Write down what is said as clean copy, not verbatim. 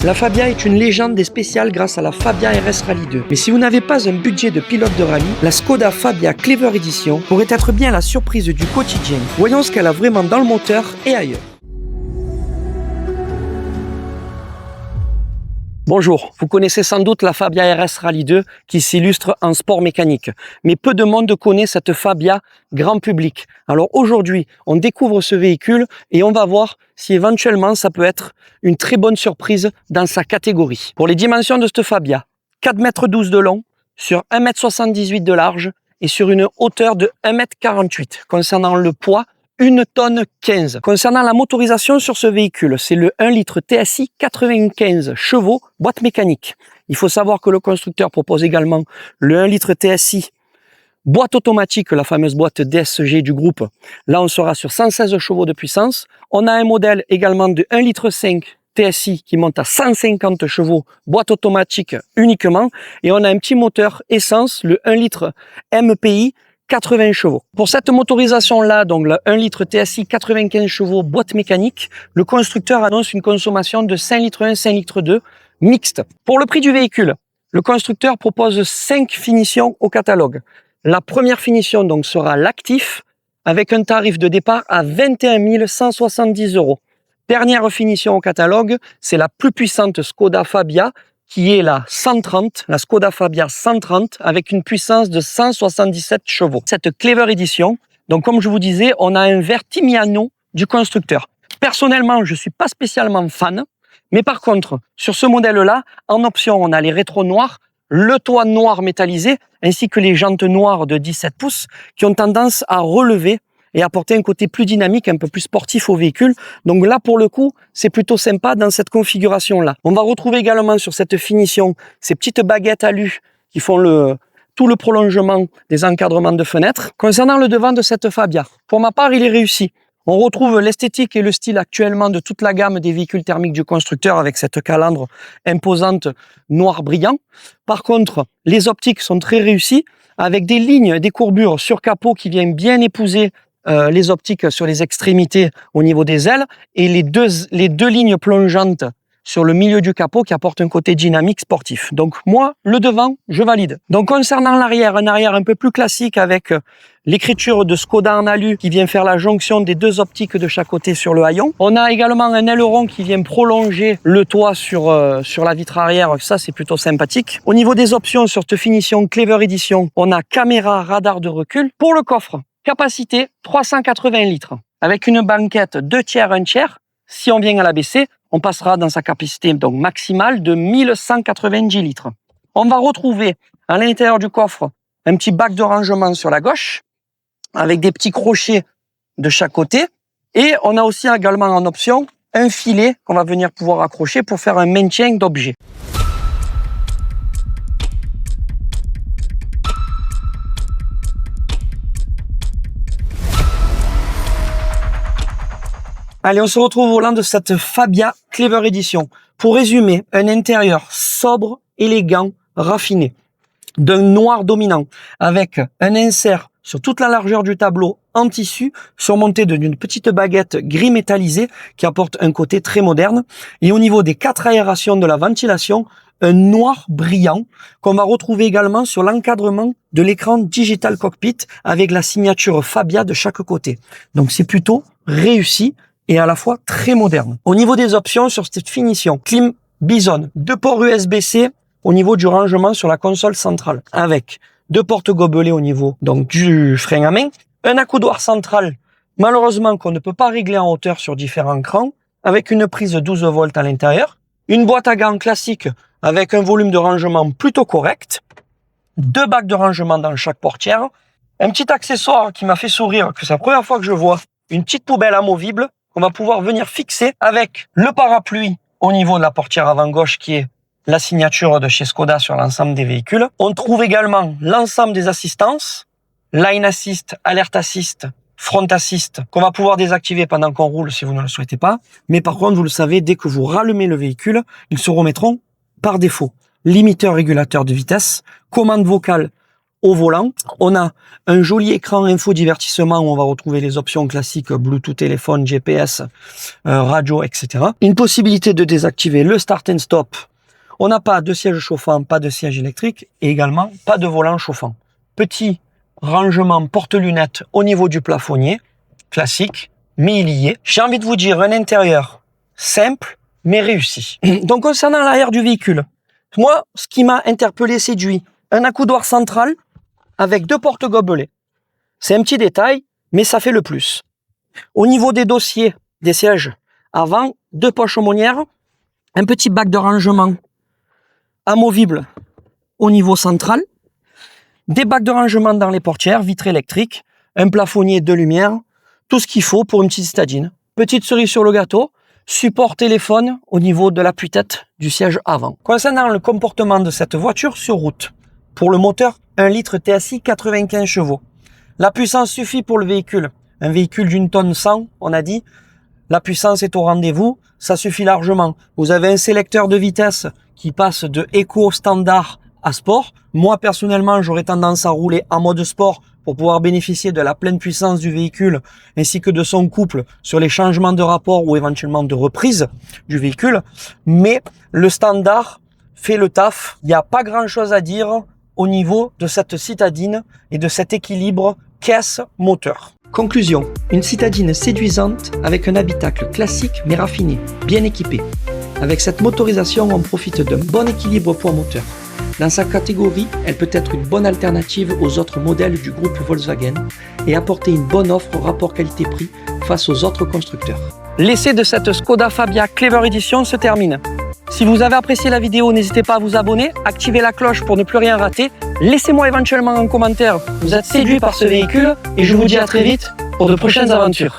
La Fabia est une légende des spéciales grâce à la Fabia RS Rally 2. Mais si vous n'avez pas un budget de pilote de rallye, la Skoda Fabia Clever Edition pourrait être bien la surprise du quotidien. Voyons ce qu'elle a vraiment dans le moteur et ailleurs. Bonjour, vous connaissez sans doute la Fabia RS Rally 2 qui s'illustre en sport mécanique. Mais peu de monde connaît cette Fabia grand public. Alors aujourd'hui, on découvre ce véhicule et on va voir si éventuellement ça peut être une très bonne surprise dans sa catégorie. Pour les dimensions de cette Fabia, 4,12 m de long, sur 1,78 m de large et sur une hauteur de 1,48 m. Concernant le poids, 1,15 tonne. Concernant la motorisation sur ce véhicule, c'est le 1 litre TSI 95 chevaux, boîte mécanique. Il faut savoir que le constructeur propose également le 1 litre TSI boîte automatique, la fameuse boîte DSG du groupe. Là, on sera sur 116 chevaux de puissance. On a un modèle également de 1 litre 5 TSI qui monte à 150 chevaux, boîte automatique uniquement. Et on a un petit moteur essence, le 1 litre MPI, 80 chevaux. Pour cette motorisation-là, donc le 1 litre TSI 95 chevaux boîte mécanique, le constructeur annonce une consommation de 5 litres 1, 5 litres 2 mixte. Pour le prix du véhicule, le constructeur propose 5 finitions au catalogue. La première finition donc sera l'actif avec un tarif de départ à 21 170 €. Dernière finition au catalogue, c'est la plus puissante Skoda Fabia qui est la 130, la Skoda Fabia 130, avec une puissance de 177 chevaux. Cette Clever Edition, donc comme je vous disais, on a un vert Timiano du constructeur. Personnellement, je ne suis pas spécialement fan, mais par contre, sur ce modèle-là, en option, on a les rétros noirs, le toit noir métallisé, ainsi que les jantes noires de 17 pouces, qui ont tendance à relever et apporter un côté plus dynamique, un peu plus sportif au véhicule. Donc là, pour le coup, c'est plutôt sympa dans cette configuration-là. On va retrouver également sur cette finition ces petites baguettes alu qui font tout le prolongement des encadrements de fenêtres. Concernant le devant de cette Fabia, pour ma part, il est réussi. On retrouve l'esthétique et le style actuellement de toute la gamme des véhicules thermiques du constructeur avec cette calandre imposante noir brillant. Par contre, les optiques sont très réussies avec des lignes, des courbures sur capot qui viennent bien épouser les optiques sur les extrémités au niveau des ailes et les deux lignes plongeantes sur le milieu du capot qui apportent un côté dynamique sportif. Donc moi, le devant, je valide. Donc concernant l'arrière, un arrière un peu plus classique avec l'écriture de Skoda en alu qui vient faire la jonction des deux optiques de chaque côté sur le haillon. On a également un aileron qui vient prolonger le toit sur la vitre arrière, ça c'est plutôt sympathique. Au niveau des options sur cette finition Clever Edition, on a caméra, radar de recul. Pour le coffre, capacité 380 litres avec une banquette 2 tiers, 1 tiers. Si on vient à l'abaisser, on passera dans sa capacité donc maximale de 1190 litres. On va retrouver à l'intérieur du coffre un petit bac de rangement sur la gauche avec des petits crochets de chaque côté. Et on a aussi également en option un filet qu'on va venir pouvoir accrocher pour faire un maintien d'objets. Allez, on se retrouve au volant de cette Fabia Clever Edition. Pour résumer, un intérieur sobre, élégant, raffiné, d'un noir dominant, avec un insert sur toute la largeur du tableau en tissu, surmonté d'une petite baguette gris métallisé qui apporte un côté très moderne. Et au niveau des 4 aérations de la ventilation, un noir brillant qu'on va retrouver également sur l'encadrement de l'écran Digital Cockpit avec la signature Fabia de chaque côté. Donc c'est plutôt réussi et à la fois très moderne. Au niveau des options sur cette finition, clim Bison, 2 ports USB-C au niveau du rangement sur la console centrale, avec 2 portes gobelets au niveau donc du frein à main, un accoudoir central, malheureusement qu'on ne peut pas régler en hauteur sur différents crans, avec une prise 12 volts à l'intérieur, une boîte à gants classique avec un volume de rangement plutôt correct, 2 bacs de rangement dans chaque portière, un petit accessoire qui m'a fait sourire, que c'est la première fois que je vois, une petite poubelle amovible, qu'on va pouvoir venir fixer avec le parapluie au niveau de la portière avant gauche qui est la signature de chez Skoda sur l'ensemble des véhicules. On trouve également l'ensemble des assistances, Line Assist, Alert Assist, Front Assist, qu'on va pouvoir désactiver pendant qu'on roule si vous ne le souhaitez pas. Mais par contre, vous le savez, dès que vous rallumez le véhicule, ils se remettront par défaut. Limiteur régulateur de vitesse, commande vocale au volant. On a un joli écran info-divertissement où on va retrouver les options classiques Bluetooth, téléphone, GPS, radio, etc. Une possibilité de désactiver le start and stop. On n'a pas de siège chauffant, pas de siège électrique et également pas de volant chauffant. Petit rangement porte-lunettes au niveau du plafonnier, classique, mais il y est. J'ai envie de vous dire un intérieur simple, mais réussi. Donc concernant l'arrière du véhicule, moi, ce qui m'a interpellé, séduit, un accoudoir central avec 2 portes gobelets. C'est un petit détail, mais ça fait le plus. Au niveau des dossiers, des sièges avant, 2 poches aumônières, un petit bac de rangement amovible au niveau central, des bacs de rangement dans les portières, vitres électriques, un plafonnier de lumière, tout ce qu'il faut pour une petite citadine. Petite cerise sur le gâteau, support téléphone au niveau de l'appui-tête du siège avant. Concernant le comportement de cette voiture sur route, pour le moteur, 1 litre TSI 95 chevaux. La puissance suffit pour le véhicule. Un véhicule d'une tonne 100, on a dit, la puissance est au rendez-vous, ça suffit largement. Vous avez un sélecteur de vitesse qui passe de éco standard à sport. Moi, personnellement, j'aurais tendance à rouler en mode sport pour pouvoir bénéficier de la pleine puissance du véhicule ainsi que de son couple sur les changements de rapport ou éventuellement de reprise du véhicule. Mais le standard fait le taf. Il n'y a pas grand-chose à dire au niveau de cette citadine et de cet équilibre caisse-moteur. Conclusion, une citadine séduisante avec un habitacle classique mais raffiné, bien équipé. Avec cette motorisation, on profite d'un bon équilibre poids-moteur. Dans sa catégorie, elle peut être une bonne alternative aux autres modèles du groupe Volkswagen et apporter une bonne offre rapport qualité-prix face aux autres constructeurs. L'essai de cette Skoda Fabia Clever Edition se termine. Si vous avez apprécié la vidéo, n'hésitez pas à vous abonner, activer la cloche pour ne plus rien rater. Laissez-moi éventuellement un commentaire. Vous êtes séduit par ce véhicule et je vous dis à très vite pour de prochaines aventures.